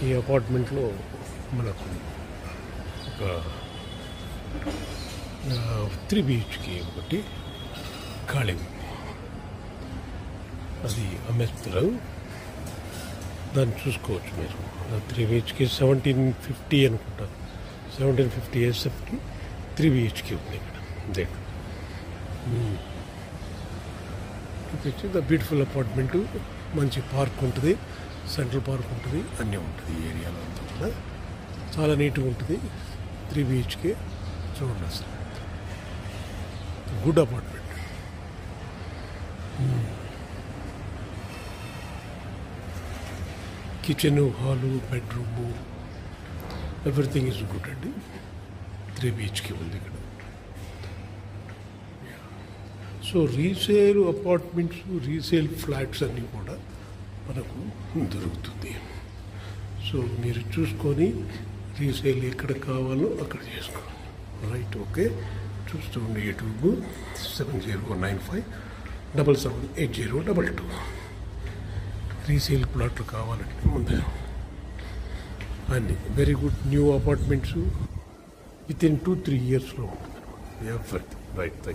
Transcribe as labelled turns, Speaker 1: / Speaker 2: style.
Speaker 1: ఈ అపార్ట్మెంట్లో మనకు ఒక 3 BHK ఒకటి ఖాళీ ఉంది. అది అమ్మేస్తున్నారు, దాన్ని చూసుకోవచ్చు మీరు. 3 BHK 1750 అనుకుంటా, 1750 SFకి 3 BHK ఉంది ఇక్కడ. ద బ్యూటిఫుల్ అపార్ట్మెంట్, మంచి పార్క్ ఉంటుంది, సెంట్రల్ పార్క్ ఉంటుంది, అన్నీ ఉంటుంది ఈ ఏరియాలో అంతా కూడా. చాలా నీట్గా ఉంటుంది. 3 BHK చూడండి, అసలు good apartment. Kitchen, hall, bedroom, everything is good అండి. 3 BHK ఉంది ఇక్కడ. So resale apartments, resale flats అన్నీ కూడా మనకు దొరుకుతుంది. సో మీరు చూసుకొని రీసేల్ ఎక్కడ కావాలో అక్కడ చేసుకోండి. Right, okay. చూస్తూ ఉండే యూట్యూబ్ 7095778022. రీసేల్ ప్లాట్లు కావాలంటే ముందు అన్నీ very good new apartments with in 2-3 yearsలో ఉంటుంది. Right, thank you.